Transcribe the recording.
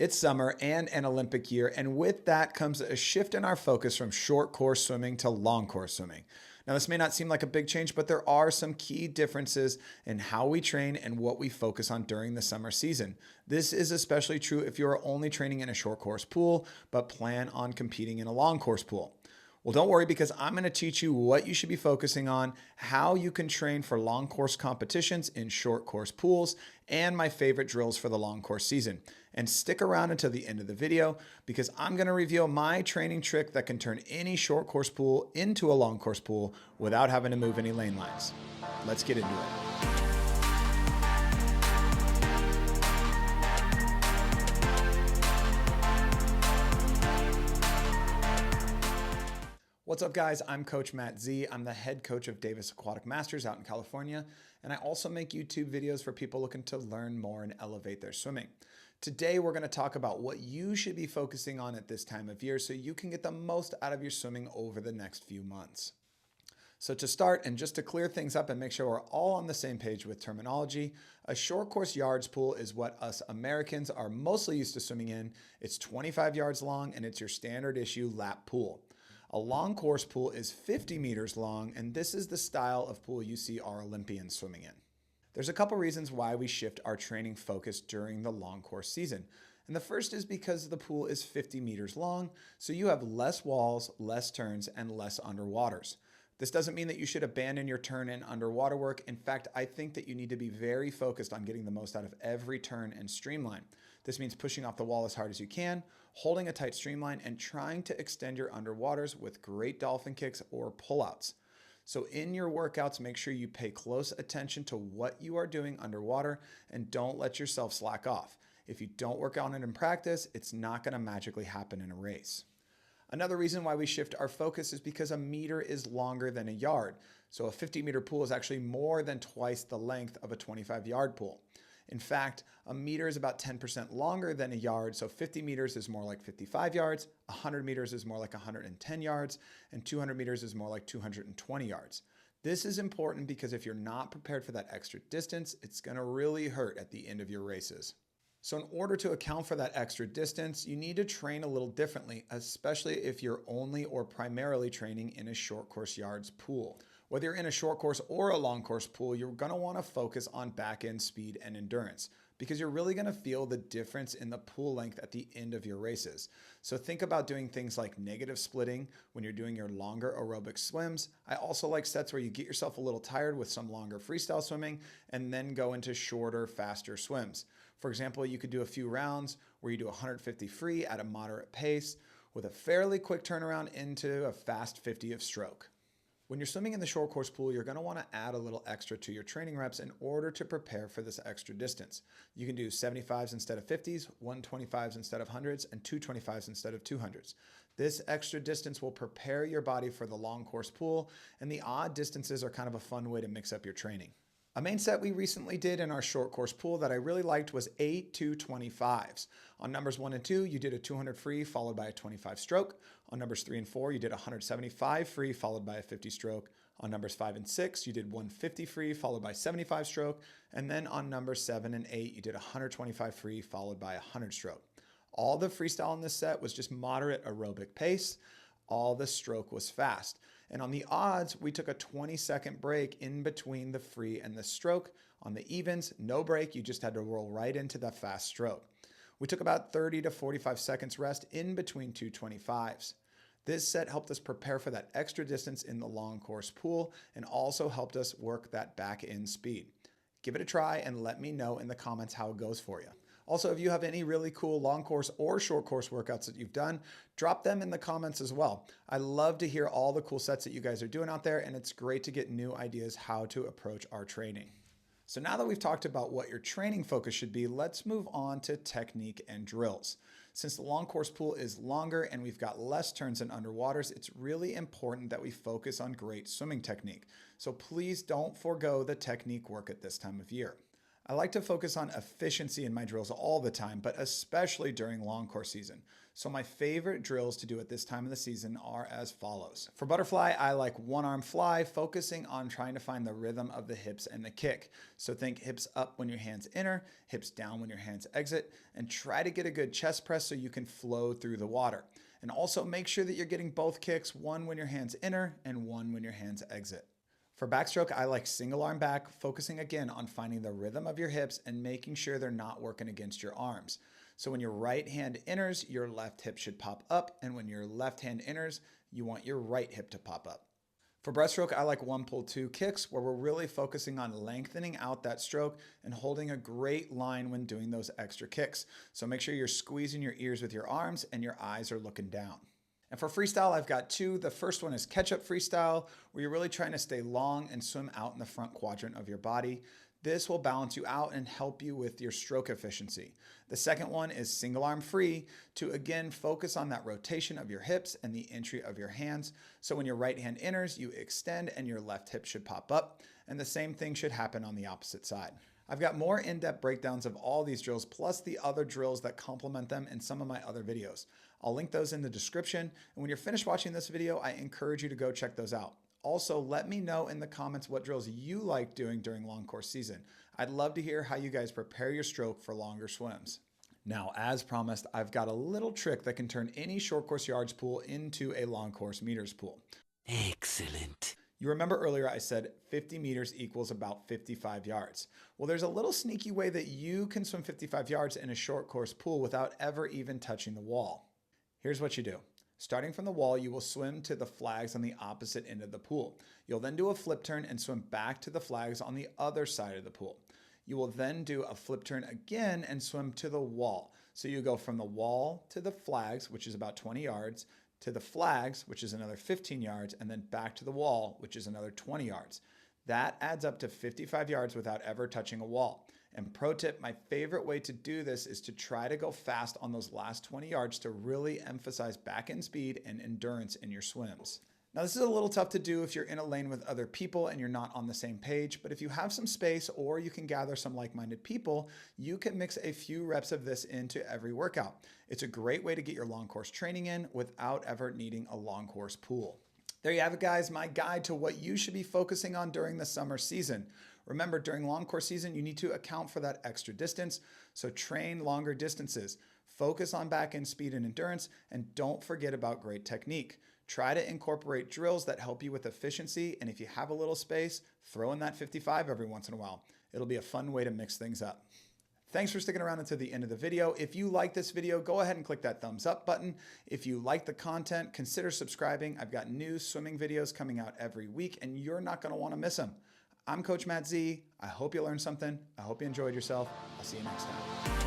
It's summer and an Olympic year, and with that comes a shift in our focus from short course swimming to long course swimming. Now, this may not seem like a big change, but there are some key differences in how we train and what we focus on during the summer season. This is especially true if you are only training in a short course pool, but plan on competing in a long course pool. Well, don't worry, because I'm going to teach you what you should be focusing on, how you can train for long course competitions in short course pools, and my favorite drills for the long course season. And stick around until the end of the video, because I'm going to reveal my training trick that can turn any short course pool into a long course pool without having to move any lane lines. Let's get into it. What's up, guys? I'm CoachMattZ. I'm the head coach of Davis Aquatic Masters out in California, and I also make YouTube videos for people looking to learn more and elevate their swimming. Today, we're going to talk about what you should be focusing on at this time of year so you can get the most out of your swimming over the next few months. So to start, and just to clear things up and make sure we're all on the same page with terminology, a short course yards pool is what us Americans are mostly used to swimming in. It's 25 yards long, and it's your standard issue lap pool. A long course pool is 50 meters long, and this is the style of pool you see our Olympians swimming in. There's a couple reasons why we shift our training focus during the long course season. And the first is because the pool is 50 meters long, so you have less walls, less turns, and less underwaters. This doesn't mean that you should abandon your turn and underwater work. In fact, I think that you need to be very focused on getting the most out of every turn and streamline. This means pushing off the wall as hard as you can, holding a tight streamline, and trying to extend your underwaters with great dolphin kicks or pullouts. So in your workouts, make sure you pay close attention to what you are doing underwater and don't let yourself slack off. If you don't work on it in practice, it's not going to magically happen in a race. Another reason why we shift our focus is because a meter is longer than a yard. So a 50-meter pool is actually more than twice the length of a 25-yard pool. In fact, a meter is about 10% longer than a yard, so 50 meters is more like 55 yards, 100 meters is more like 110 yards, and 200 meters is more like 220 yards. This is important because if you're not prepared for that extra distance, it's going to really hurt at the end of your races. So in order to account for that extra distance, you need to train a little differently, especially if you're only or primarily training in a short course yards pool. Whether you're in a short course or a long course pool, you're going to want to focus on back end speed and endurance because you're really going to feel the difference in the pool length at the end of your races. So think about doing things like negative splitting when you're doing your longer aerobic swims. I also like sets where you get yourself a little tired with some longer freestyle swimming and then go into shorter, faster swims. For example, you could do a few rounds where you do 150 free at a moderate pace with a fairly quick turnaround into a fast 50 of stroke. When you're swimming in the short course pool, you're going to want to add a little extra to your training reps in order to prepare for this extra distance. You can do 75s instead of 50s, 125s instead of 100s, and 225s instead of 200s. This extra distance will prepare your body for the long course pool, and the odd distances are kind of a fun way to mix up your training. A main set we recently did in our short course pool that I really liked was 8 225s. On numbers 1 and 2, you did a 200 free followed by a 25 stroke. On numbers 3 and 4, you did 175 free followed by a 50 stroke. On numbers 5 and 6, you did 150 free followed by 75 stroke. And then on numbers 7 and 8, you did 125 free followed by 100 stroke. All the freestyle in this set was just moderate aerobic pace. All the stroke was fast. And on the odds, we took a 20-second break in between the free and the stroke. On the evens, no break. You just had to roll right into the fast stroke. We took about 30 to 45 seconds rest in between 225s. This set helped us prepare for that extra distance in the long course pool and also helped us work that back end speed. Give it a try and let me know in the comments how it goes for you. Also, if you have any really cool long course or short course workouts that you've done, drop them in the comments as well. I love to hear all the cool sets that you guys are doing out there, and it's great to get new ideas how to approach our training. So now that we've talked about what your training focus should be, let's move on to technique and drills. Since the long course pool is longer and we've got less turns and underwaters, it's really important that we focus on great swimming technique. So please don't forego the technique work at this time of year. I like to focus on efficiency in my drills all the time, but especially during long course season. So my favorite drills to do at this time of the season are as follows. For butterfly, I like one arm fly, focusing on trying to find the rhythm of the hips and the kick. So think hips up when your hands enter, hips down when your hands exit, and try to get a good chest press so you can flow through the water. And also make sure that you're getting both kicks, one when your hands enter and one when your hands exit. For backstroke, I like single arm back, focusing again on finding the rhythm of your hips and making sure they're not working against your arms. So when your right hand enters, your left hip should pop up, and when your left hand enters, you want your right hip to pop up. For breaststroke, I like one pull two kicks, where we're really focusing on lengthening out that stroke and holding a great line when doing those extra kicks. So make sure you're squeezing your ears with your arms and your eyes are looking down. And for freestyle, I've got two. The first one is catch-up freestyle, where you're really trying to stay long and swim out in the front quadrant of your body. This will balance you out and help you with your stroke efficiency. The second one is single arm free, to again focus on that rotation of your hips and the entry of your hands. So when your right hand enters, you extend and your left hip should pop up. And the same thing should happen on the opposite side. I've got more in-depth breakdowns of all these drills, plus the other drills that complement them in some of my other videos. I'll link those in the description. And when you're finished watching this video, I encourage you to go check those out. Also, let me know in the comments what drills you like doing during long course season. I'd love to hear how you guys prepare your stroke for longer swims. Now, as promised, I've got a little trick that can turn any short course yards pool into a long course meters pool. Excellent. You remember earlier I said 50 meters equals about 55 yards. Well, there's a little sneaky way that you can swim 55 yards in a short course pool without ever even touching the wall. Here's what you do. Starting from the wall, you will swim to the flags on the opposite end of the pool. You'll then do a flip turn and swim back to the flags on the other side of the pool. You will then do a flip turn again and swim to the wall. So you go from the wall to the flags, which is about 20 yards, to the flags, which is another 15 yards, and then back to the wall, which is another 20 yards. That adds up to 55 yards without ever touching a wall. And pro tip, my favorite way to do this is to try to go fast on those last 20 yards to really emphasize back end speed and endurance in your swims. Now, this is a little tough to do if you're in a lane with other people and you're not on the same page, but if you have some space or you can gather some like-minded people, you can mix a few reps of this into every workout. It's a great way to get your long course training in without ever needing a long course pool. There you have it, guys, my guide to what you should be focusing on during the summer season. Remember, during long course season, you need to account for that extra distance, so train longer distances. Focus on back end speed and endurance, and don't forget about great technique. Try to incorporate drills that help you with efficiency, and if you have a little space, throw in that 55 every once in a while. It'll be a fun way to mix things up. Thanks for sticking around until the end of the video. If you like this video, go ahead and click that thumbs up button. If you like the content, consider subscribing. I've got new swimming videos coming out every week, and you're not going to want to miss them. I'm CoachMattZ. I hope you learned something. I hope you enjoyed yourself. I'll see you next time.